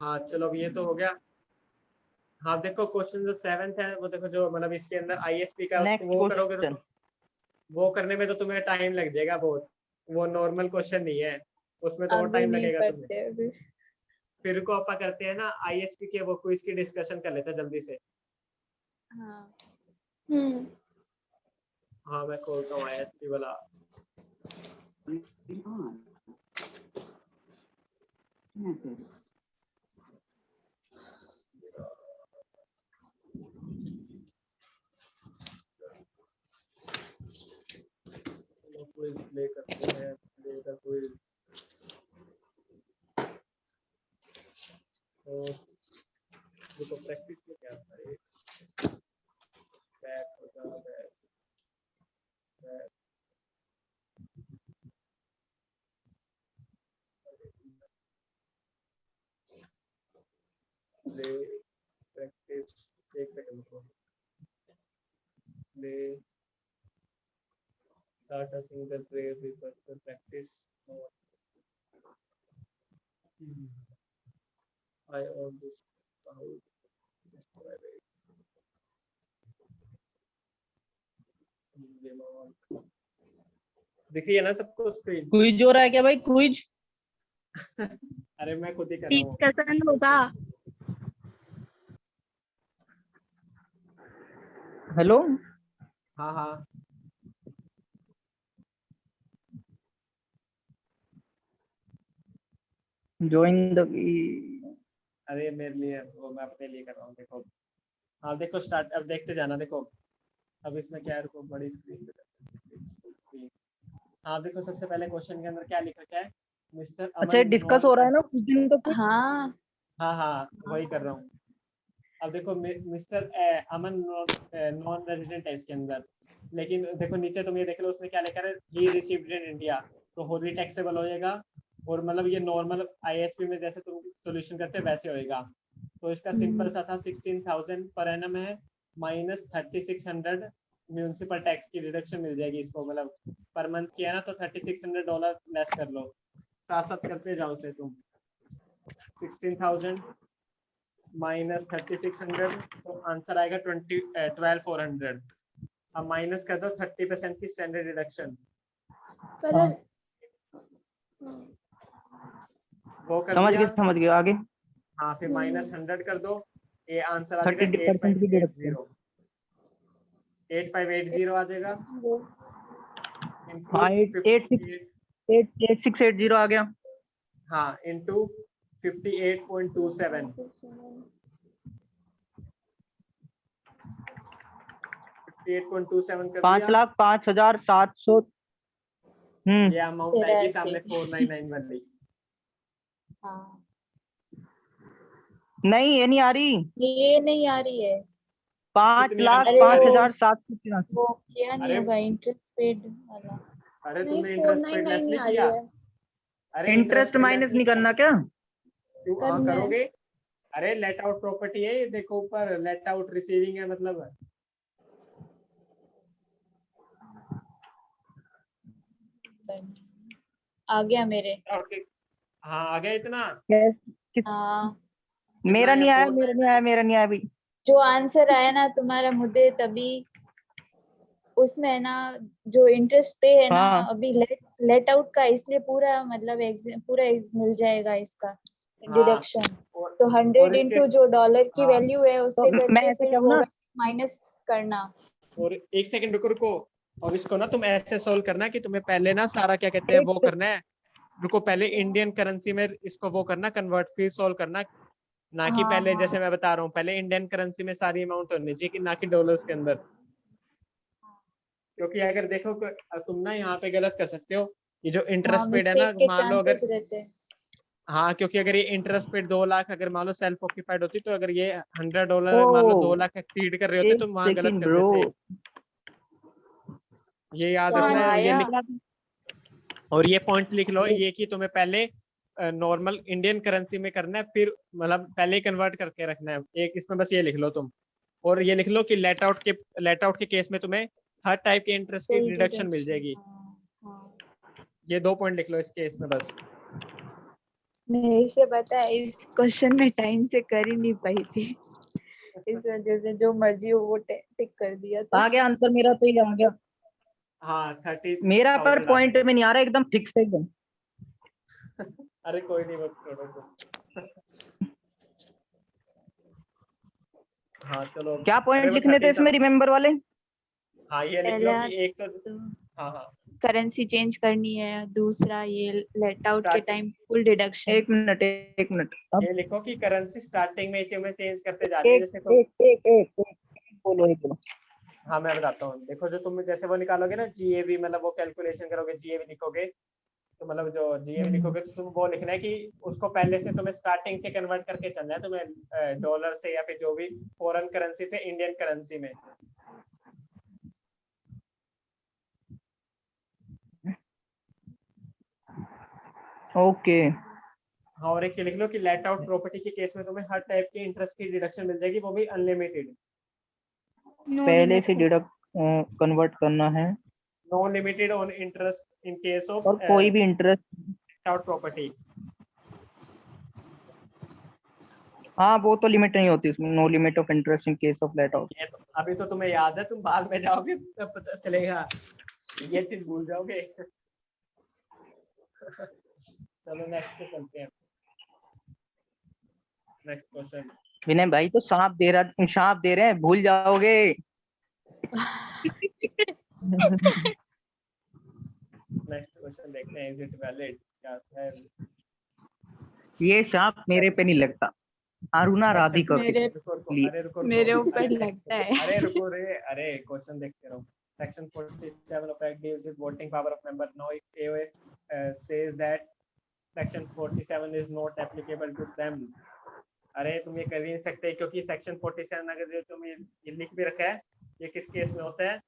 हाँ चलो अब ये तो हो गया। हाँ देखो क्वेश्चन जो 7th है वो देखो, जो मतलब इसके अंदर IHP का उसको नेक्स्ट वो करोगे क्वेश्चन। तो वो करने में तो तुम्हें टाइम लग जाएगा बहुत। वो नॉर्मल क्वेश्चन नहीं है, उसमें तो और अभी टाइम नहीं लगेगा तुम्हें। पढ़ते अभी। फिर को अपन करते हैं ना IHP के वो क्विज की डिस्कशन कर लेते हैं जल्दी से। हाँ हाँ मैं खोलता हूँ IHP वाला। क्विज प्ले करते हैं, प्ले द क्विज। तो देखो प्रैक्टिस में क्या था, ये बैक होता है, बैक प्ले प्रैक्टिस। एक सेकंड को play start a single player with practice. I own this house. दिखिए ना सबको स्क्रीन। क्विज हो रहा है क्या भाई, क्विज? अरे मैं खुद ही कर रहा हूँ। डिस्कशन होगा। हेलो, हाँ हाँ ज्वाइन द। अरे मेरे लिए वो मैं अपने लिए कर रहा हूँ। देखो हाँ देखो स्टार्ट, अब देखते जाना। देखो अब इसमें क्या है, रुको बड़ी स्क्रीन। हाँ देखो सबसे पहले क्वेश्चन के अंदर क्या लिखा क्या है, मिस्टर अच्छा ये अमन डिस्कस हो रहा है ना कुछ दिन तो कुछ? हाँ हाँ हाँ वही कर रहा हूँ। अब देखो मिस्टर अमन नॉन रेजिडेंट है इसके अंदर, लेकिन देखो नीचे तुम ये देख लो उसने क्या लिखा है, ही रिसीव्ड इन इंडिया, तो होली टैक्सेबल हो जाएगा। और मतलब ये नॉर्मल IHP में जैसे तुम सोल्यूशन करते हैं वैसे होएगा। तो इसका सिंपल सा था 16,000 पर एनम है, माइनस 3600 म्यूनसिपल टैक्स की रिडक्शन मिल जाएगी इसको, मतलब पर मंथ किया ना तो $3600 लेस कर लो। साथ साथ करते जाओ से तुम 16,000 माइनस 3600, तो आंसर आएगा 12,400। अब माइनस कर दो 30% की स्टैंडर्ड डिडक्शन, पहले वो कर दिया। समझ गया आगे। हाँ फिर माइनस 100 कर दो, ये आंसर आ जाएगा 30% की डिडक्शन। 8580 आ जाएगा। हाँ 8680 आ गया। हाँ इंटू 58.27, 58.27 कर दिया। 5,05,700। ये अमाउंट आएगी सामने 499 वाली। हाँ नहीं ये नहीं आ रही, ये नहीं आ रही है। 5,05,783। वो किया नहीं अरे होगा इंटरेस्ट पेड वाला। अरे नहीं तुमने इंटरेस्ट पेड 499 लेस नहीं नहीं आ रही किया। है। अरे इंटरेस्ट पेड लेस माइनस नहीं किया। करना क्या? क्यों हाँ करना है। करोगे। अरे लेट आउट प्रॉपर्टी है ये, देखो ऊपर लेट आउट रिसीविंग है मतलब। आ गया मेरे। हाँ आ गया इतना। हाँ मेरा नहीं आया, 499। मेरा नहीं आया भाई। जो आंसर आया ना तुम्हारा मुद्दे तभी, उसमें है ना जो इंटरेस्ट पे है ना हाँ अभी लेट आउट का, इसलिए पूरा मतलब पूरा मिल जाएगा इसका हाँ डिडक्शन। और तो 100 इसके इंटू जो डॉलर की हाँ वैल्यू है उससे तो मैं करके ऐसे फिर कहूँ वो ना, माइनस करना। और एक सेकंड रुको रुको। और इसको ना तुम ऐसे सोल्व करना कि तुम्हें पहले ना सारा क्या कहते हैं वो करना है। रुको पहले इंडियन करेंसी में इसको वो करना कन्वर्ट, फिर सोल्व करना। ना कि हाँ पहले हाँ जैसे मैं बता रहा हूँ पहले इंडियन करेंसी में सारी अमाउंट होनी चाहिए, कि ना कि डॉलर्स के अंदर। क्योंकि अगर देखो तुम ना यहाँ पे गलत कर सकते हो। ये जो हाँ इंटरेस्ट पेड है ना, मिस्टेक के मान लो अगर चांसेस रहते हैं। हाँ क्योंकि अगर ये इंटरेस्ट पेड 2 लाख अगर मान लो सेल्फ ऑक्यूपाइड होती, तो अगर ये $100 मान लो 2 ओ लाख एक्सीड कर रहे होते एक तो वहां गलत सेकंड कर ब्रो। देते। ये याद हाँ रखना है, ये आया। और ये पॉइंट लिख लो, ये कि तुम्हें पहले नॉर्मल इंडियन करेंसी में करना है, फिर मतलब पहले कन्वर्ट करके रखना है। एक इसमें बस ये लिख लो तुम, और ये लिख लो कि लेट आउट के केस में तुम्हें हर टाइप के इंटरेस्ट की कोई डिडक्शन मिल डिडक्शन। जाएगी। हाँ हाँ ये 2 पॉइंट लिख लो इस केस में बस। मेरे से पता है इस क्वेश्चन में टाइम से कर ही नहीं पाई थी, इस वजह से जो मर्जी हो वो टिक कर दिया था। आ गया आंसर मेरा, तो ये आ गया हाँ 30,000 मेरा, पर आ पॉइंट गया। में नहीं आ रहा, एकदम फिक्स है एकदम। अरे कोई नहीं, बस छोड़ो तो। हाँ चलो। क्या अरे पॉइंट वो लिखने थे 30,000। इसमें रिमेम्बर वाले? हाँ ये लिख लो पहला कि एक तो। तो हाँ हाँ। करेंसी चेंज करनी है, दूसरा ये लेट आउट के स्टार्टिंग टाइम फुल डिडक्शन। एक मिनट अब। ये लिखो कि करेंसी स्टार्टिंग में तुम्हें चेंज करते जानी है, एक जैसे तुम। एक बोलो, एक बोलो। हाँ मैं बताता हूँ, देखो जो तुम जैसे वो निकालोगे ना जीएवी, मतलब वो कैलकुलेशन करोगे जीएवी लिखोगे, तो मतलब जो जीएवी लिखोगे तो तुम वो लिखना है कि उसको पहले से तुम्हें स्टार्टिंग से कन्वर्ट करके चलना है तुम्हें, डॉलर से या फिर जो भी फॉरेन करेंसी से इंडियन करेंसी में। ओके। हाँ और एक ये लिख लो कि लेट आउट प्रॉपर्टी के केस में तुम्हें हर टाइप की इंटरेस्ट की डिडक्शन मिल जाएगी, वो भी अनलिमिटेड। पहले से डिडक्ट कन्वर्ट करना है, no limited on interest in case of और कोई भी इंटरेस्ट। Out property. हाँ, वो तो लिमिट नहीं होती उसमें, no limit of interest in case of let out. ये तो अभी तो तुम्हें याद है, तुम बाद में जाओगे तब पता चलेगा, ये चीज भूल जाओगे। चलो नेक्स्ट पे चलते हैं। Next question. विनय भाई तो सांप दे रहे हैं, भूल जाओगे। नेक्स्ट क्वेश्चन देखते हैं, इज इट वैलिड, क्या है। ये सांप मेरे पे नहीं लगता, अरुणा सेक्शन राधिका के मेरे लिए। अरे रुको मेरे रुको, ऊपर अरे नेक्स्ट, लगता है। अरे रुको रे, अरे क्वेश्चन देखते रहो। Section 47 of Act deals with voting power of member. Now if AOA says that section 47 is not applicable to them, अरे तुम ये कर ही नहीं सकते, क्योंकि सेक्शन 47 अगर जो तुम ये लिख भी रखा है, ये किस केस में होता है,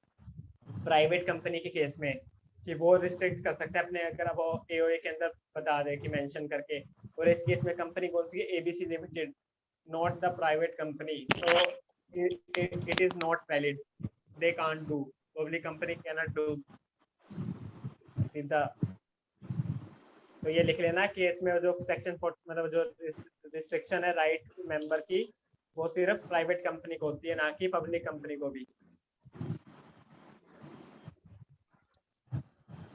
प्राइवेट कंपनी के केस में, कि वो रिस्ट्रिक्ट कर सकते हैं अपने, अगर वो एओए के अंदर बता दे कि मेंशन करके। और इस केस में कंपनी कौन सी है, ABC limited, not the private company, so it is not valid, they can't do, public company cannot do the। तो ये लिख लेना कि इसमें जो सेक्शन मतलब जो रिस्ट्रिक्शन है राइट मेंबर की, वो सिर्फ प्राइवेट कंपनी को होती है, ना कि पब्लिक कंपनी को भी।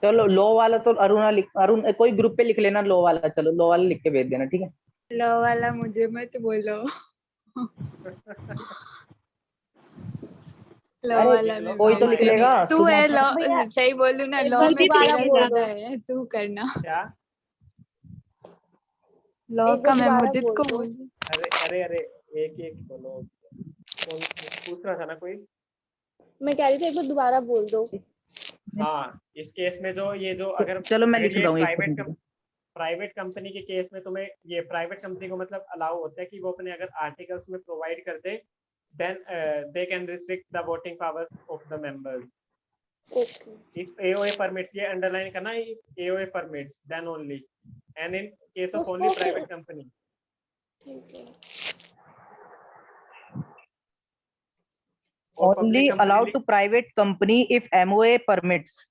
चलो लो वाला तो अरुण कोई ग्रुप पे लिख लेना लो वाला, चलो लो वाला लिख के भेज देना, ठीक है। लो वाला मुझे मत बोलो। लो अरे वाला में कोई तो लिख मुझसे लेगा, नहीं, तू तुम है अपना। लो, सही बोलू ना, एक लो बार में दोबारा तेरा बोल ज्यादा दो। है, तू करना। क्या? लो एक का बार मैं दोबारा मुदित बोल को दो। बोल दूं? अरे अरे अरे, एक एक बोलो, कौन पूछ रहा था ना कोई। मैं कह रही थी एक बार दोबारा बोल दो। हाँ इस केस में जो ये जो अगर चलो मैं अगर लिख ये रहा हूँ, एक सेकंड। प्राइवेट कंपनी के केस में तुम्हें, ये प्राइवेट कंपनी को मतलब अलाउ होता है कि वो अपने अगर आर्टिकल्स में प्रोवाइड कर दे, then they can restrict the voting powers of the members. Okay. If AOA permits, ये अंडरलाइन करना, AOA permits then only, and in case तो ऑफ ओनली उसको फिर प्राइवेट कंपनी। ठीक है। और only public allowed company, to private company if MOA permits.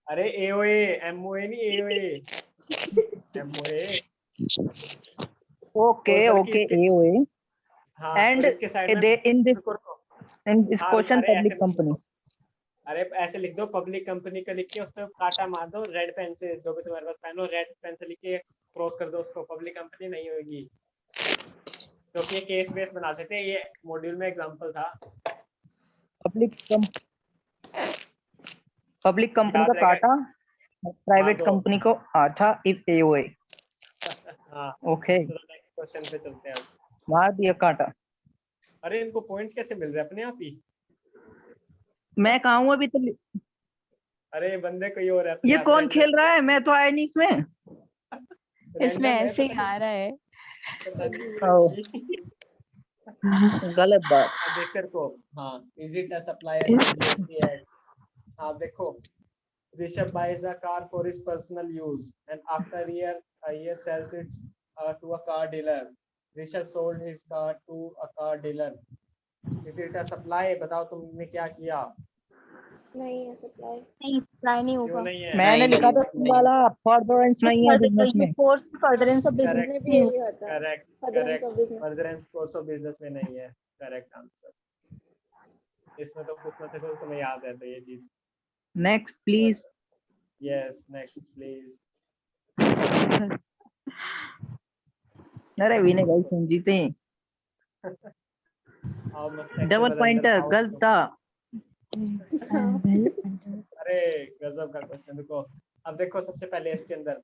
अरे AOA, MOA नहीं एओए, एमओए। ओके और बल्कि ओके, इसके, एओए हाँ एंड और इसके साइड में, दे इन दिस रुको रुको, हाँ क्वेश्चन अरे ऐसे पब्लिक मत कंपनी। लिखो, अरे ऐसे लिख दो, पब्लिक कंपनी का लिख के उसमें काटा मार दो रेड पेन से, जो भी तुम्हारे पास पेन हो रेड पेन से लिख के क्रॉस कर दो उसको, पब्लिक कंपनी नहीं होगी, क्योंकि ये केस बेस बना सकते हैं, ये मॉड्यूल में एग्जांपल था। पब्लिक कंपनी का याद रहेगा। काटा, मार प्राइवेट दो। कंपनी को आठा इफ एओए। हाँ ओके, चलो नेक्स्ट क्वेश्चन पे चलते हैं अब। मार दिया काटा। अरे इनको पॉइंट्स कैसे मिल रहे हैं अपने आप ही? मैं कहा हूँ अभी तो। अरे बंदे कोई और है ये अपने आप, कौन खेल रहा है, मैं तो आया नहीं इसमें। इसमें रैंडम है, ऐसे ही पता नहीं, आ रहा है। पता ओ, नहीं। गलत बात। अब देख कर को, हाँ is it a supplier in the GST act. हाँ देखो, Rishabh buys a car for his personal use and after a year sells it to a car dealer. Rishabh sold his car to a car dealer. Is it a supply? बताओ तुमने क्या किया? नहीं है supply. नहीं supply नहीं क्यों होगा। नहीं है? मैंने लिखा था वाला फर्दरेंस नहीं है बिजनेस में। Course furtherance of business Correct. मैंने भी ये लिखा था, correct furtherance correct. Of business. Furtherance course of business में नहीं है। Correct answer. इसमें तो पूछना था तो तुम्हें याद है तो ये चीज। Next please. Yes next please. अरे विनय भाई तुम जीते। हाउ मच डबल पॉइंटर गलत था। अरे गजब का क्वेश्चन। रुको अब देखो सबसे पहले इसके अंदर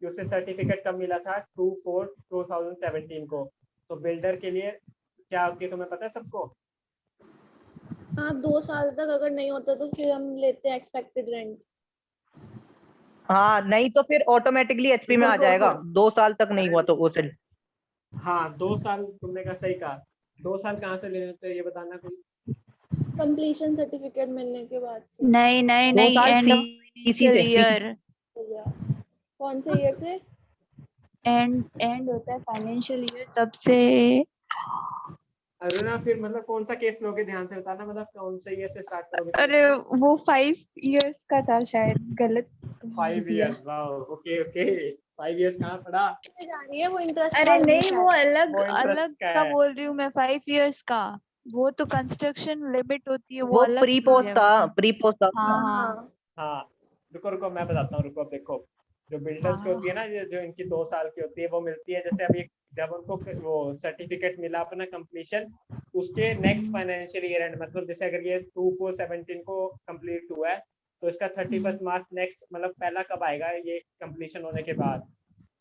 कि उसे सर्टिफिकेट कब मिला था 2/4/2017 को। तो बिल्डर के लिए क्या होती तुम्हें पता है सबको? हाँ 2 साल तक अगर नहीं होता तो फिर हम लेते हैं एक्सपेक्टेड रेंट। हाँ नहीं तो फिर ऑटोमेटिकली एचपी में आ जाएगा। 2 साल तक नहीं हुआ तो वो सेल। हाँ 2 साल तुमने कहा सही कहा। 2 साल कहाँ से ले लेते हैं ये बताना कोई? कंप्लीशन सर्टिफिकेट मिलने के बाद से। नहीं नहीं 2 नहीं, साल एंड ऑफ सीसी से ईयर। कौन से ईयर से? एंड होता है फाइनेंशियल ईयर, तब से। अरुणा फिर मतलब कौन सा केस लोगे ध्यान से बताना। मतलब कौन से ईयर से स्टार्ट करोगे? अरे वो 5 इयर्स का था शायद, गलत 5 years. Wow okay okay. 5 years कहाँ पड़ा? जानी है वो इंटरेस्ट अरे नहीं, वो अलग वो interest अलग का का है। बोल रही हूँ मैं, 5 इयर्स का। वो तो कंस्ट्रक्शन लिमिट होती है, वो वो अलग प्री चीज पोस्ट है था। वो तो। प्री पोस्ट था। हाँ हाँ हाँ रुको रुको मैं बताता हूँ। रुको अब देखो जो बिल्डर्स की होती है ना जो इनकी 2 साल की होती है वो मिलती है जैसे अभी जब उनको वो सर्टिफिकेट मिला अपना कंप्लीशन उसके नेक्स्ट फाइनेंशियल ईयर एंड मतलब जैसे अगर ये 2/4/17 को कंप्लीट हुआ है तो इसका 31 मार्च नेक्स्ट मतलब पहला कब आएगा ये कंप्लीशन होने के बाद।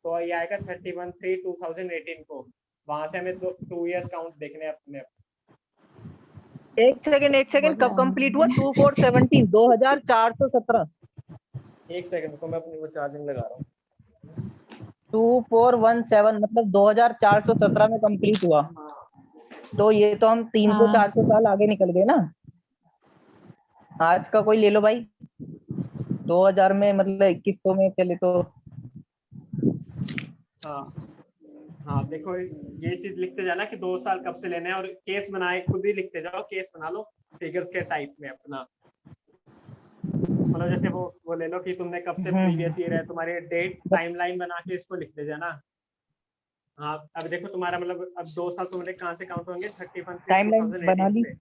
तो ये आएगा 31/3/2018 को। वहां से हमें 2 इयर्स काउंट देखने हैं अपने। एक सेकंड कब कंप्लीट हुआ? 2417 2417। 1 सेकंड को मैं अपनी वो चार्जिंग लगा रहा हूँ। 2417 मतलब 2417 में कंप्लीट हुआ। तो ये तो हम 300-400 साल आगे निकल गए ना। आज का कोई ले लो भाई। 2000 में मतलब 2100 में चले तो। हाँ हाँ देखो ये चीज लिखते जाना कि 2 साल कब से लेने हैं और केस बनाए खुद ही लिखते जाओ। केस बना लो फिगर्स के टाइप में अपना। मतलब जैसे वो ले लो कि तुमने कब से प्रीवियस ईयर है तुम्हारी डेट टाइमलाइन बना के इसको लिखते जाना। हाँ अब देखो तुम्हारा मतलब अब 2 साल तुमने कहाँ से काउंट होंगे टाइमलाइन बना 31/3/2018 ली। से।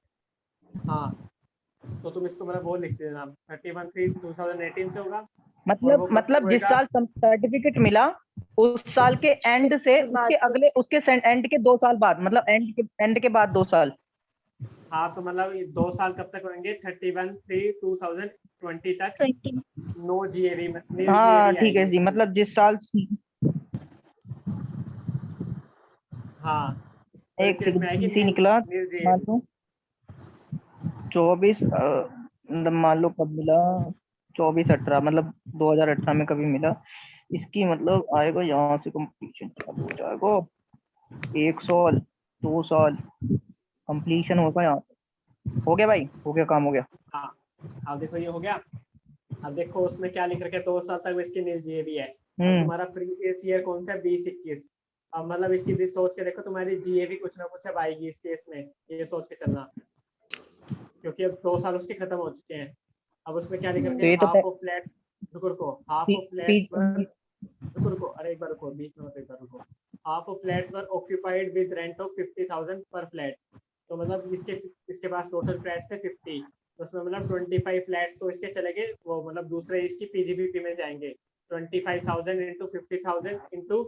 हाँ तो तुम इसको मतलब वो लिखते देना 31/3/2018 से होगा। मतलब जिस साल सर्टिफिकेट मिला उस साल के एंड से उसके अगले उसके एंड के 2 साल बाद मतलब एंड के बाद 2 साल। हाँ तो मतलब 2 साल कब तक होंगे 31/3/2020 तक। नो जीएवी में हाँ ठीक है जी मतलब जिस साल। हाँ तो एक इस केस में आएगी सी निकला नील मान जीएवी। लो 24 मान लो कब मिला 24-18 मतलब 2018 में कभी मिला। इसकी मतलब आएगा यहाँ से कंप्लीशन चालू हो जाएगा 1 साल 2 साल कंप्लीशन होगा यहाँ। हो गया भाई हो गया काम हो गया। हाँ अब देखो ये हो गया। अब देखो उसमें क्या लिख रखे 2 साल तक इसकी नील जीएवी है। अब तुम्हारा प्रीवियस ईयर कौन सा 2021। अब मतलब इसकी सोच के देखो तुम्हारी जीएवी कुछ ना कुछ अब आएगी इस केस में ये सोच के चलना क्योंकि अब 2 साल उसके खत्म हो चुके हैं। अब उसमें क्या लिख रखे हाफ ऑफ फ्लैट्स। रुको हाफ ऑफ फ्लैट्स पर रुको अरे एक बार रुको बीच में एक बार रुको। Half of flats were occupied with rent of 50,000 पर फ्लैट। तो मतलब इसके पास टोटल फ्लैट्स थे 50 तो उसमें मतलब 25 फ्लैट्स तो इसके चले गए वो मतलब दूसरे इसकी पीजीबीपी में जाएंगे। 25,000 इंटू 50,000 इंटू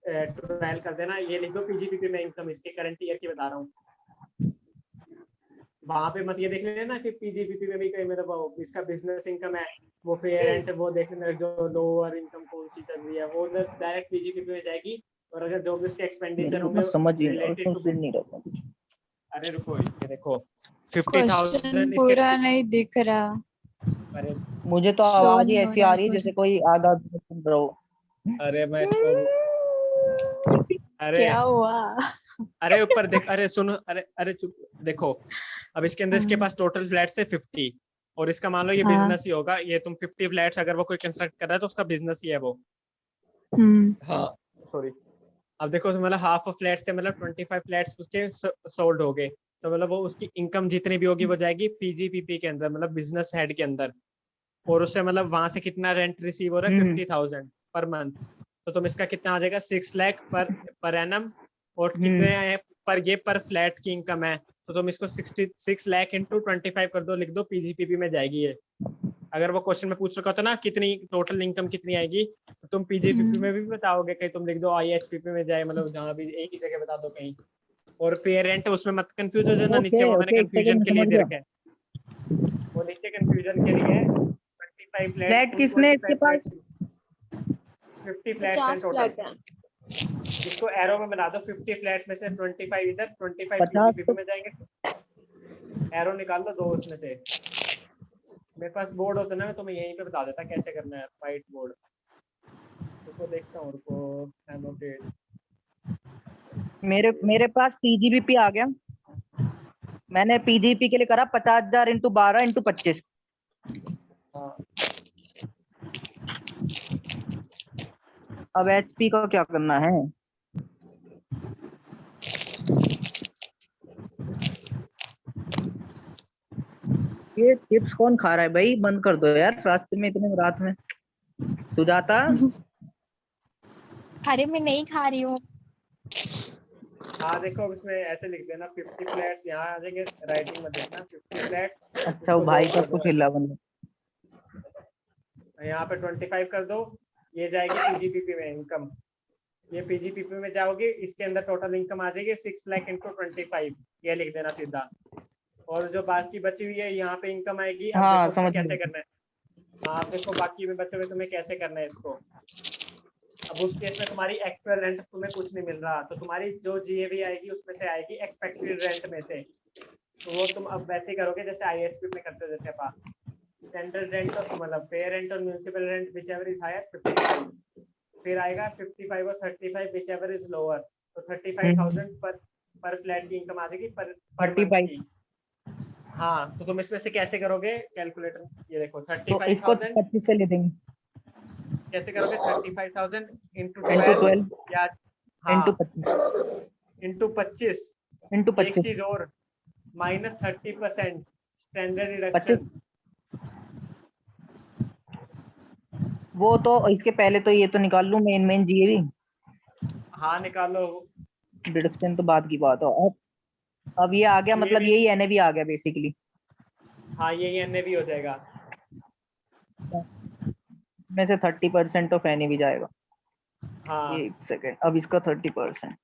12 कर देना। ये लिख दो पीजीबीपी में इनकम इसके करंट ईयर की बता रहा हूँ। वहां पे मत ये देख लेना कि पीजीबीपी में भी कहीं मतलब इसका बिजनेस इनकम है वो फेयर रेंट वो देख लेना जो लोअर इनकम कौन सी चल रही है वो उधर डायरेक्ट पीजीबीपी में जाएगी। और अगर जो भी उसके एक्सपेंडिचर होंगे रिलेटेड टू नहीं रहता कुछ। अरे रुको ये देखो 50,000 क्वेश्चन पूरा नहीं दिख रहा। अरे मुझे तो शो आवाज ही नहीं हो ऐसी रहा आ रही है जैसे कोई आधा सुन रहा हो। अरे मैं इसको अरे क्या हुआ? अरे ऊपर देख अरे सुनो अरे अरे चुप देखो। अब इसके अंदर इसके पास टोटल फ्लैट्स थे 50 और इसका मान लो ये बिजनेस ही होगा। ये तुम 50 फ्लैट्स अगर वो कोई कंस्ट्रक्ट कर रहा है तो उसका बिजनेस ही है वो। हाँ सॉरी। अब देखो मतलब हाफ ऑफ फ्लैट्स थे मतलब 25 फ्लैट्स उसके सोल्ड हो गए। तो मतलब वो उसकी इनकम जितनी भी होगी वो जाएगी पीजीपीपी के अंदर, मतलब बिजनेस हेड के अंदर, और उससे मतलब वहां से कितना रेंट रिसीव हो रहा है 50,000 पर मंथ, तो तुम इसका कितना आ जाएगा 6 लाख पर एनम, और कितने पर फ्लैट की इनकम है, तो तुम इसको 66 लाख इंटू 25 कर दो, लिख दो पीजीपीपी में जाएगी ये। अगर वो क्वेश्चन में पूछ रखा होता ना कितनी टोटल इनकम कितनी आएगी, तो तुम पीजीपीपी में भी बताओगे, कहीं तुम लिख दो आईएचपीपी में जाए, मतलब जहाँ भी एक ही जगह बता दो कहीं। और फिर रेंट उसमें मत कंफ्यूज हो जाना, नीचे वो मैंने कंफ्यूजन के लिए दे रखा है, वो नीचे कंफ्यूजन के लिए 25 फ्लैट किसने इसके पास 50 फ्लैट्स हैं 50 टोटल। फ्लैट है। इसको एरो में बना दो, 50 फ्लैट्स में से 25 इधर 25 50 पीजीपीपी में जाएंगे, एरो निकाल दो 2 उसमें से। मेरे पास बोर्ड होता ना तो मैं यहीं पे बता देता कैसे करना है, व्हाइट बोर्ड। उसको देखता हूँ, रुको एनोटेट। मेरे पास पीजीबीपी आ गया। मैंने पीजीपी के लिए करा 50,000 इंटू 12 इंटू 25। हाँ अब एचपी का क्या करना है? ये चिप्स कौन खा रहा है भाई? बंद कर दो यार, रास्ते में इतने रात में। सुजाता, अरे मैं नहीं खा रही हूँ। हाँ देखो अब इसमें ऐसे लिख देना 50 फ्लैट्स, यहाँ आ जाएंगे, राइटिंग में देखना 50 फ्लैट्स। अच्छा वो भाई सब कुछ हिला बंद। यहाँ पे 25 कर दो, ये जाएगी पीजीपीपी में इनकम, ये पीजीपीपी में जाओगे, इसके अंदर टोटल इनकम आ जाएगी 6 लाख इंटू 25, ये लिख देना सीधा। और जो बाकी बची हुई है यहाँ पे इनकम आएगी। अब हाँ देखो समझ कैसे गया। करना है, हाँ अब देखो बाकी में बचे हुए तुम्हें कैसे करना है इसको। अब उस केस में तुम्हारी एक्चुअल रेंट तुम्हें कुछ नहीं मिल रहा, तो तुम्हारी जो जीएवी आएगी उसमें से आएगी एक्सपेक्टेड रेंट में से, तो वो तुम अब वैसे ही करोगे जैसे आईएचपी में करते हो, जैसे आप स्टैंडर्ड रेंट मतलब पे रेंट और municipal rent whichever is higher 55, फिर आएगा 55 और 35 विच एवर इज लोअर, तो 35,000 पर फ्लैट की इनकम आ जाएगी पर मंथ 35। की। हाँ तो तुम इसमें से कैसे करोगे कैलकुलेटर, ये देखो तो इसको 35,000 25 से ले देंगे कैसे करोगे, 35,000 इंटू इंटू 12 12 या इंटू हाँ 25 इंटू 25। इंटू एक 25 चीज और, माइनस 30% स्टैंडर्ड 25। डिडक्शन। वो तो इसके पहले तो ये तो निकाल लूं मेन जीएवी। हाँ निकालो। डिडक्शन तो बाद की बात है। अब ये आ गया, मतलब GAV यही एनएवी आ गया बेसिकली। हाँ ये एनएवी हो जाएगा। में से 30% ऑफ एनएवी जाएगा। हाँ एक सेकेंड, अब इसका 30%।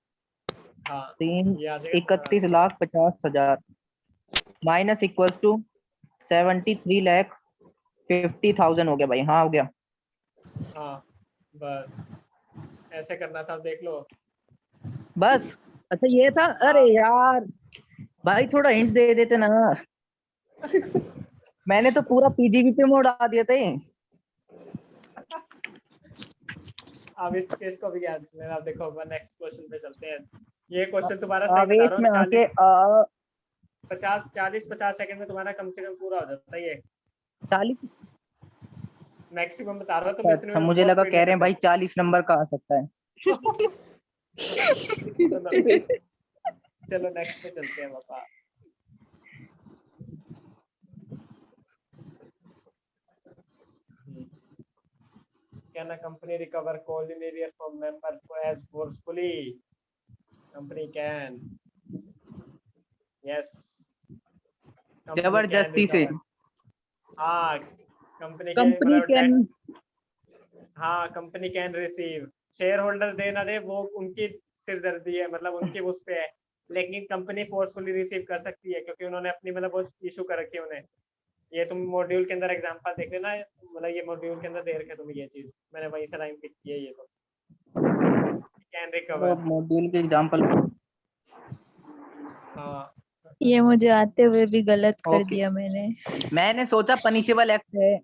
हाँ तीन ये आ जाएगा तुम्हारा। 31,50,000 माइनस इक्वल्स टू 73,50,000 हो गया भाई। हाँ हो गया। हाँ बस ऐसे करना था, देख लो। बस अच्छा ये था। अरे हाँ यार भाई थोड़ा हिंट दे देते ना। मैंने तो पूरा पीजीबी पे में उड़ा दिया था। अब इस केस को भी याद लेना। अब देखो नेक्स्ट क्वेश्चन पे चलते हैं। ये क्वेश्चन तुम्हारा सही बता वेट रहा में हूँ, आके 40-50 सेकंड में तुम्हारा कम से कम पूरा हो जाता है ये, 40। मैक्सिमम बता रहा हूँ, तुम इतने अच्छा में मुझे बहुत लगा स्पीड कह में रहे कर हैं भाई देते 40 नंबर का आ सकता है। चलो नेक्स्ट पे चलते हैं पापा। Can a company recover coal in areas from members as forcefully? Company can. Yes. Company can जबरदस्ती से recover. हाँ कंपनी के कंपनी मतलब कैन। हाँ company can receive, shareholder दे ना दे वो उनकी सिरदर्दी है, मतलब उनकी उस पे है, लेकिन कंपनी फोर्सफुली रिसीव कर सकती है क्योंकि उन्होंने अपनी मतलब वो इशू कर रखी है उन्हें। ये तुम मॉड्यूल के अंदर एग्जांपल देख लेना, मतलब ये मॉड्यूल के अंदर दे रखे तुम ये चीज, मैंने वहीं से लाइन पिक की है। ये तो कैन रिकवर। मॉड्यूल के एग्जांपल। हाँ ये मुझे आते हुए भी गलत कर ओके। दिया मैंने। मैंने सोचा पनिशेबल एक्ट है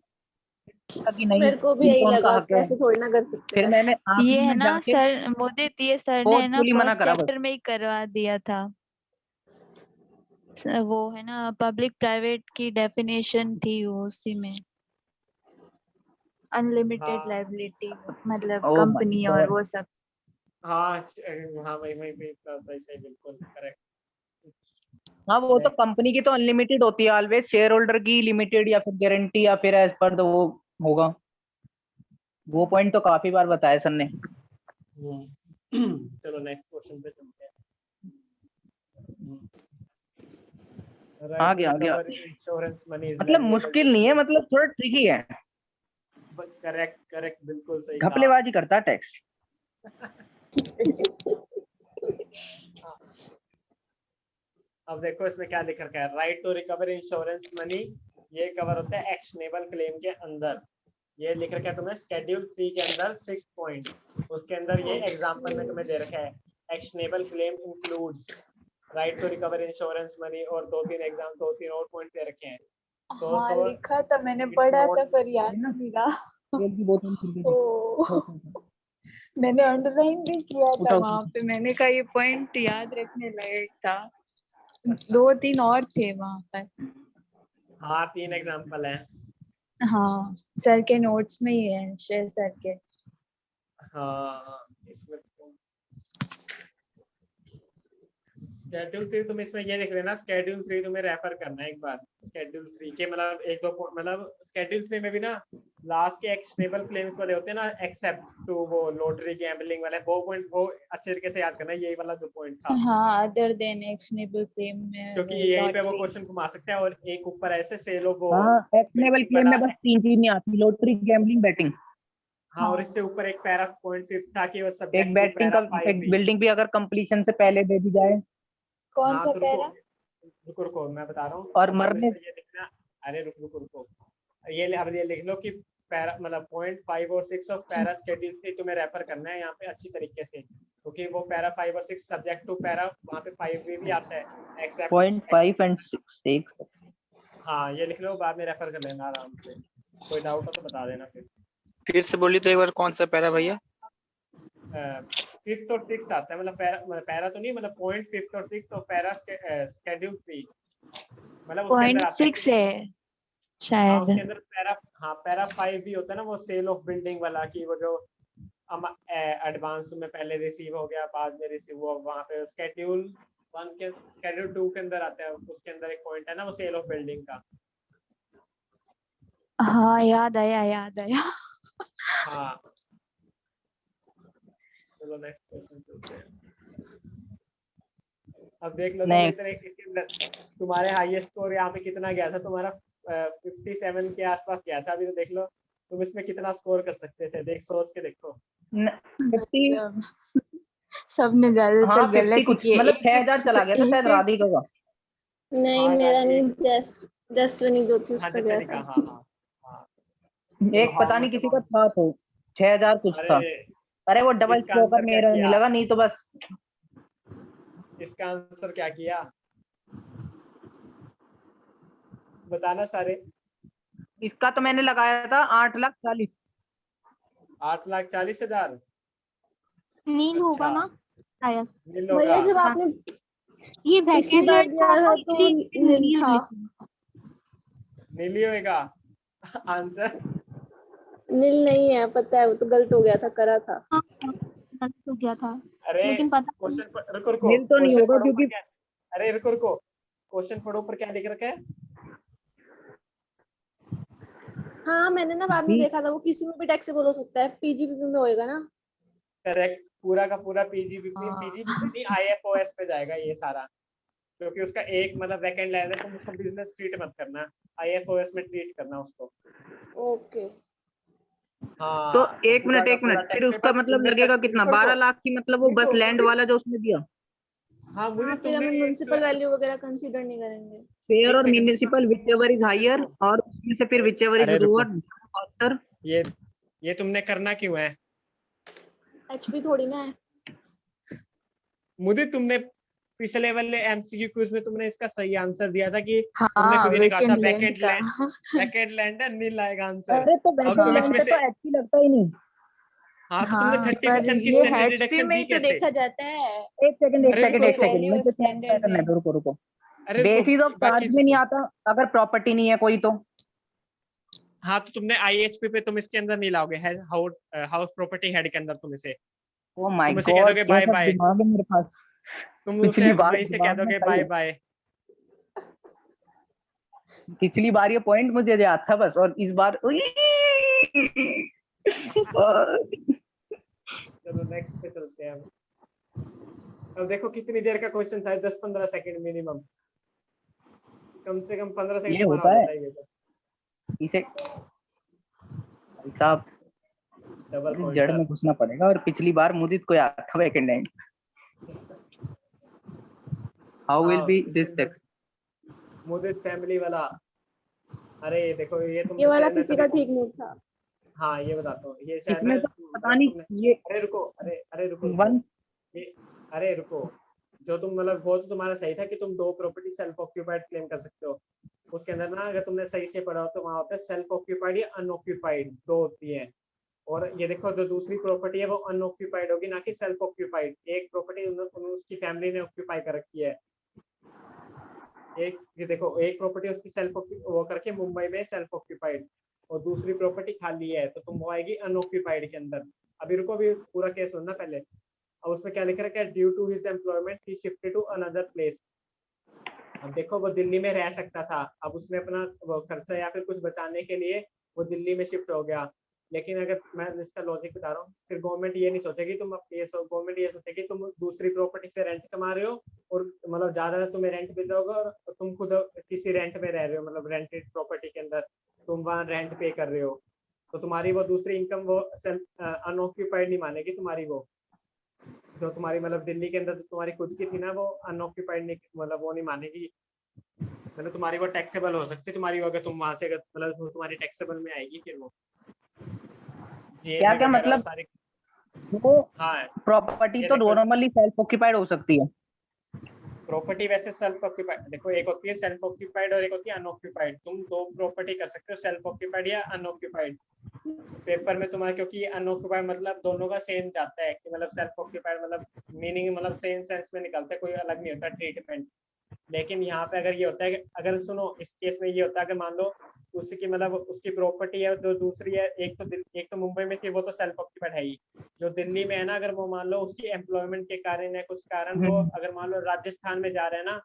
कि नहीं, मेरे को भी यही कौन का लगा हक कि है। ऐसे थोड़ी ना कर सकते फिर हैं। मैंने ये आखिरी है में ना जाके सर, मुदित ये सर ने है ना फोर्सफुली मना फर्स्ट करा चैप्टर बस। में ही करवा दिया था। वो है ना पब्लिक प्राइवेट की डेफिनेशन थी वो उसी में, अनलिमिटेड हाँ लायबिलिटी मतलब ओह माय कंपनी और गॉड। वो सब। हाँ हाँ वही वही वही, सही सही बिल्कुल करेक्ट। हाँ वो तो कंपनी की तो अनलिमिटेड होती है ऑलवेज, शेयर होल्डर की लिमिटेड या फिर गारंटी या फिर एज पर वो होगा। वो पॉइंट तो काफी बार बताया सर ने। चलो नेक्स्ट क्वेश्चन पे चलते हैं। आ गया आ गया। इंश्योरेंस मनी मतलब मुश्किल नहीं है, मतलब थोड़ा ट्रिकी है। करेक्ट करेक्ट, बिल्कुल सही कहा। घपलेबाजी करता है टैक्स। अब देखो इसमें क्या लिख रखा है, right to recover insurance money, ये कवर होता है एक्शनेबल क्लेम के अंदर। ये लिख रखा है तुम्हें शेड्यूल 3 के अंदर 6 पॉइंट, उसके अंदर ये एग्जांपल में तुम्हें दे रखा है actionable claim includes right to recover insurance money, और 2-3 और पॉइंट दे रखे हैं। तो हाँ so लिखा था मैंने, it's पढ़ा not- था पर याद है ना? नहीं रहा। तेल की बोतल फिर भी ओ, मैंने अंडरलाइन भी किया था उठाओ। वहां पे, मैंने कहा ये पॉइंट याद रखने लायक था। 2-3 और थे वहां पर। हाँ 3 एग्जांपल हैं। हाँ सर के नोट्स में ही है, शेर सर के। हाँ इसमें शेड्यूल 3 तुम इसमें ये लिख लेना, शेड्यूल 3 तुम्हें रेफर करना है एक बार। शेड्यूल 3 के मतलब एक दो मतलब शेड्यूल 3 में भी ना लास्ट के एक्शनेबल क्लेम्स वाले होते हैं ना, एक्सेप्ट टू वो लॉटरी गैम्बलिंग वाले, वो पॉइंट वो अच्छे तरीके से याद करना है, यही वाला जो पॉइंट था। हाँ अदर देन एक्शनेबल क्लेम में क्योंकि वो यहीं पे वो लॉटरी। क्वेश्चन घुमा सकते हैं, और एक ऊपर ऐसे सेल ऑफ वो हाँ एक्शनेबल क्लेम में बस 3 चीज नहीं आती, लॉटरी, गैम्बलिंग, बैटिंग। हाँ, और इससे ऊपर एक पैरा पॉइंट 5 था कि वो एक सब्जेक्ट टू बैटिंग पैरा का 5 एक भी। बिल्डिंग भी अगर कंप्लीशन से पहले दे दी जाए। कौन हाँ सा तो पैरा? रुको रुको मैं बता रहा हूँ। और तुम मरने इसमें ये लिखना, अरे रुको रुको रुको, अब ये लिख लो कि पैरा मतलब पॉइंट 5 और 6 ऑफ पैरा शेड्यूल 3 तुम्हें रेफर करना है यहाँ पे अच्छी तरीके से, क्योंकि वो पैरा 5 और 6 सब्जेक्ट टू पैरा वहाँ पे 5 भी आता है एक्सेप्ट। Point 5 and 6। हाँ ये लिख लो, बाद में रेफर कर लेना आराम से, कोई डाउट हो तो बता देना फिर से बोलिए तो एक बार, कौन सा पैरा भैया? फिफ्थ और सिक्स आता है, मतलब पैरा तो नहीं, मतलब पॉइंट 5 और 6 और पैरा शेड्यूल 3, मतलब उसके अंदर पॉइंट आता है 6 है हाँ शायद। उसके अंदर पैरा 5 भी होता है ना, वो सेल ऑफ बिल्डिंग वाला, की वो जो एडवांस में पहले रिसीव हो गया बाद में रिसीव हुआ, वहाँ पे शेड्यूल 1 के शेड्यूल 2 के अंदर आता है, उसके अंदर एक पॉइंट है ना वो सेल ऑफ बिल्डिंग का। हाँ याद आया याद आया। हाँ चलो नेक्स्ट क्वेश्चन चलते हैं। अब देख लो तुम इतने इसके अंदर तुम्हारे हाईएस्ट स्कोर यहाँ पे कितना गया था, तुम्हारा 57 के आसपास गया था, अभी तो देख लो तुम इसमें कितना स्कोर कर सकते थे, देख सोच के देखो। 50। सबने ज्यादातर हाँ 50 गलत कुछ, किए। मतलब एक 6000 चला गया था शायद एक राधिका का। नहीं हाँ मेरा राजी नहीं, जसविनी जो थी हाँ उसका गया जैसे था। हाँ हाँ हाँ एक पता नहीं किसी का था तो 6000 कुछ था। अरे अरे वो डबल इसका स्ट्रोकर आंसर क्या मेरा नहीं किया, लगा, नहीं तो बस। इसका आंसर क्या किया बताना सारे। इसका तो मैंने लगाया था 8,40,000। 8,40,000 नील होगा अच्छा ना शायद। नील होगा। भैया जब आपने ये पिछली वैकेंट बार रेट दिया था तो नील था। नीली होएगा आंसर। नील नहीं है, पता है, वो तो गलत हो गया था, करा था। हो गया था, अरे लेकिन पता नहीं। क्वेश्चन रुको रुको नील तो नहीं क्वेश्चन होगा पढ़ो क्योंकि पर क्या, अरे रुको रुको क्वेश्चन पढ़ो पर क्या लिख रखा है। हाँ मैंने ना बाद में देखा था, वो किसी में भी टैक्सेबल हो सकता है, पीजीबीपी में होएगा ना। करेक्ट, पूरा का पूरा पीजीबीपी हाँ। नहीं आईएफओएस पे जाएगा ये सारा, क्योंकि उसका एक मतलब वैकेंट लैंड है, तुम उसको बिजनेस ट्रीट मत करना, आईएफओएस में ट्रीट करना उसको। ओके। हाँ तो तो एक पूरा मिनट का एक पूरा मिनट, फिर टैक्स उसका पेपर मतलब तुमने लगेगा कितना, 12 लाख की, मतलब वो बस लैंड वाला जो उसने दिया। हाँ मुझे हाँ फिर तुमने हमें म्युनिसिपल वैल्यू वगैरह कंसीडर नहीं करेंगे। फेयर एक और second municipal whichever is higher, और उसमें से फिर विच एवर इज अरे रुको, लोअर फास्टर। ये तुमने करना क्यों है एचपी थोड़ी ना है। मुझे, तुमने पिछले वाले एमसीक्यू क्विज में तुमने इसका सही आंसर दिया था कि तुमने हाँ खुद ही ने कहा था वैकेंट लैंड का। वैकेंट लैंड है, नील आएगा आंसर। अरे तो अब वैकेंट तुम लैंड इसमें पे से तो एचपी लगता ही नहीं। हाँ तो तुमने हाँ 30% पर की ये सैलरी एचपी डिडक्शन में दी ही तो कैसे। देखा जाता है। एक सेकंड अरे रुको मेरे वैल्यू को स्टैंडर्ड करने में। दो, रुको रुको। अरे रुको बेसिस ऑफ बाकी चार्ज में नहीं आता अगर प्रॉपर्टी नहीं है कोई तो। हाँ तो तुमने आईएचपी पे तुम इसके अंदर नहीं लाओगे, हाउस प्रॉपर्टी हेड के अंदर तुम इसे ओ माय तुम इसे कह गॉड, दोगे बाय कैसा बाय। दिमाग है मेरे पास। तुम पिछली उसे बार वहीं से कह दिमाग में दोगे था बाय ये। बाय। पिछली बार ये पॉइंट मुझे याद था बस, और इस बार चलो नेक्स्ट पे चलते हैं अब देखो कितनी देर का क्वेश्चन था, 10-15 सेकंड मिनिमम, कम से कम 15 सेकंड ये तुम्हारा होता हो है जाता है ये तो। इसे भाई साहब, डबल इस पॉइंट जड़ सर। में घुसना पड़ेगा। और पिछली बार मुदित को याद था वैकेंड टाइम। हाउ विल हाँ बी इसके दिस अंदर टेक्स्ट? मुदित फैमिली वाला। अरे ये देखो ये तुम ये वाला शायद मैं किसी तभी का ठीक नहीं था। हाँ ये बताता हूँ, ये शायद इसमें मैं तो पता मतलब नहीं तुमने, ये अरे रुको, अरे रुको वन ये, अरे रुको, जो तुम मतलब वो तो तुम्हारा सही था कि तुम 2 प्रॉपर्टी सेल्फ ऑक्यूपाइड क्लेम कर सकते हो। उसके अंदर ना अगर तुमने सही से पढ़ा हो तो वहां होता है सेल्फ ऑक्यूपाइड या अनऑक्यूपाइड, 2 होती है। और ये देखो जो दूसरी प्रॉपर्टी है वो अनऑक्यूपाइड होगी, ना कि सेल्फ ऑक्यूपाइड। एक प्रॉपर्टी उसकी फैमिली ने ऑक्यूपाई कर रखी है। एक ये देखो, एक प्रॉपर्टी उसकी सेल्फ वो करके मुंबई में सेल्फ ऑक्यूपाइड, और दूसरी प्रॉपर्टी खाली है, तो तुम वो आएगी अनऑक्यूपाइड के अंदर। अभी रुको, अभी पूरा केस सुनना पहले। अब उसमें क्या लिख रखा है, due to his employment he shifted to another place. अब देखो वो दिल्ली में रह सकता था, अब उसने अपना वो खर्चा या फिर कुछ बचाने के लिए वो दिल्ली में शिफ्ट हो गया। लेकिन अगर मैं इसका लॉजिक बता रहा हूँ, फिर गवर्नमेंट ये नहीं सोचेगी तुम गवर्नमेंट ये सोचेगी तुम दूसरी प्रॉपर्टी से रेंट कमा रहे हो, और मतलब ज्यादा तुम्हें रेंट मिल रहा होगा, और तुम खुद किसी रेंट में रह रहे हो, मतलब रेंटेड प्रॉपर्टी के अंदर तुम वहाँ रेंट पे कर रहे हो, तो तुम्हारी वो दूसरी इनकम वो सेल्फ अनऑक्यूपाइड नहीं मानेगी तुम्हारी। वो जो तुम्हारी मतलब दिल्ली के अंदर तुम्हारी खुद की थी ना, वो अनऑक्यूपाइड नहीं, मतलब वो नहीं मानेगी। मतलब तुम्हारी वो टैक्सेबल हो सकती है तुम्हारी, अगर तुम वहां से मतलब तुम्हारी टैक्सेबल में आएगी फिर वो क्या क्या वगैरह वो मतलब सारी। वो हाँ प्रॉपर्टी ये तो देखो, नॉर्मली सेल्फ ऑक्यूपाइड हो सकती है। प्रॉपर्टी वैसे सेल्फ ऑक्यूपाइड, देखो एक होती है सेल्फ ऑक्यूपाइड और एक होती है अनऑक्यूपाइड। तुम 2 प्रॉपर्टी कर सकते हो, सेल्फ ऑक्यूपाइड या अनऑक्यूपाइड। पेपर में तुम्हारा क्योंकि अनऑक्यूपाइड मतलब दोनों का सेम जाता है, कि मतलब सेल्फ ऑक्यूपाइड मतलब मीनिंग मतलब सेम सेंस में निकलता है, कोई अलग नहीं होता ट्रीटमेंट। लेकिन यहाँ पे अगर ये होता है कि अगर सुनो, इस केस में ये होता है कि मान लो उसकी मतलब उसकी प्रॉपर्टी है, जो दूसरी है, एक तो मुंबई में थी, वो तो सेल्फ ऑक्यूपाइड है ही। जो दिल्ली में है ना, अगर वो मान लो उसकी एम्प्लॉयमेंट के कारण या कुछ कारण वो अगर मान लो राजस्थान में जा रहे हैं ना,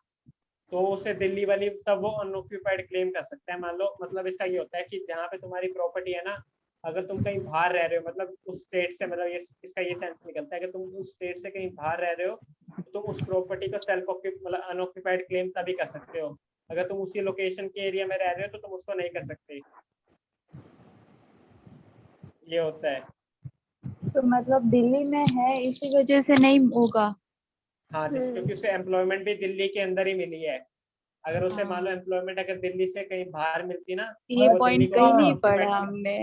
तो उसे दिल्ली वाली तब वो अनऑक्यूपाइड क्लेम कर सकते हैं। मान लो मतलब इसका ये होता है कि जहाँ पे तुम्हारी प्रॉपर्टी है ना, अगर तुम कहीं बाहर रह रहे हो, मतलब उस स्टेट से, मतलब ये इसका ये सेंस निकलता है कि तुम उस स्टेट से कहीं बाहर रह रहे हो, तो तुम उस प्रॉपर्टी को सेल्फ मतलब अनऑक्यूपाइड क्लेम तभी कर सकते हो। अगर तुम उसी लोकेशन के एरिया में रह रहे हो तो तुम उसको नहीं कर सकते। ये होता है। तो मतलब दिल्ली में है इसी वजह से नहीं होगा। हाँ क्योंकि उसे एम्प्लॉयमेंट भी दिल्ली के अंदर ही मिली है। अगर उसे मान लो एम्प्लॉयमेंट अगर दिल्ली से कहीं बाहर मिलती ना, ये तो वो दिल्ली पॉइंट को कहीं नहीं अनऑक्यूपाइड। पढ़ा हमने।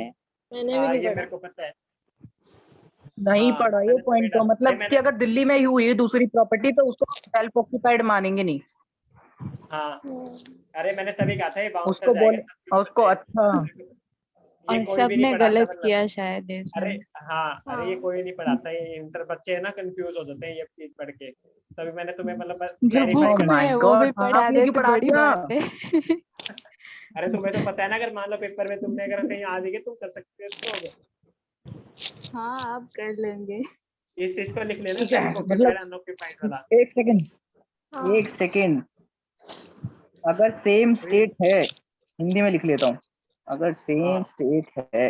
मैंने भी हाँ नहीं ये पढ़ा। मेरे को पता है। नहीं हाँ पढ़ा ये मैंने तभी पॉइंट तो, नहीं, मतलब कि मैंने अगर दिल्ली में ही हुई है दूसरी प्रॉपर्टी तो उसको सेल्फ ऑक्यूपाइड मानेंगे नहीं। हाँ अरे मैंने तभी कहा था ये बाउंसर उसको जाएगा बोले सब कुछ उसको, पे। अच्छा ये और कोई भी नहीं सबने पढ़ाता गलत मतलब। किया शायद अरे इसमें। हाँ, अरे ये हाँ। कोई नहीं पढ़ाता, ये इंटर बच्चे है ना कंफ्यूज हो जाते हैं ये चीज पढ़ के। तभी मैंने तुम्हें मतलब जो क्लैरिफाई ओह बुक कर में दिया। माय है वो भी गॉड, पढ़ा आपने दे क्यों तो पढ़ा बड़ी दिया? बात है। अरे तुम्हें तो पता है ना, अगर मान लो पेपर में तुमने अगर कहीं आ गए तुम कर सकते हो इसको। हाँ आप कर लेंगे। इस चीज को लिख लेना, ठीक है, सेल्फ मतलब ऑक्यूपाइड अनऑक्यूपाइड वाला। एक सेकंड, हाँ। एक सेकंड। अगर सेम तो ये स्टेट है, हिंदी में लिख लेता हूँ, अगर सेम हाँ स्टेट है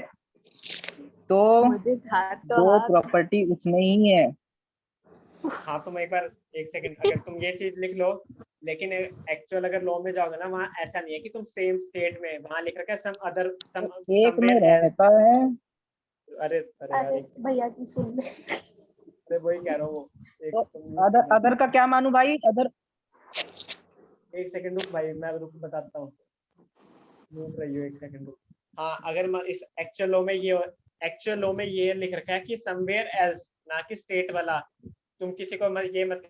तो मुझे हाथ तो दो हाथ। प्रॉपर्टी उसमें ही है। हाँ तुम एक बार, एक सेकंड, अगर तुम ये चीज लिख लो, लेकिन एक्चुअल अगर लॉ में जाओगे ना, वहाँ ऐसा नहीं है कि तुम सेम स्टेट में, वहाँ लिख रखा है सम अदर तो सम एक में समवेयर एल्स। रहता है। अरे अरे यार अरे एक सेकंड, भैया की सुन ले। मैं वही कह रहा हूँ, एक तो उसको म्यूट अदर करना। अदर का क्या मानूं भाई? अदर एक सेकंड रुक भाई, मैं रुक बताता हूँ, म्यूट रही हूँ एक सेकंड रुक। हाँ अगर इस एक्चुअल लॉ में ये लिख रखा है कि समवेयर एल्स, ना कि स्टेट वाला। तुम किसी को ये मत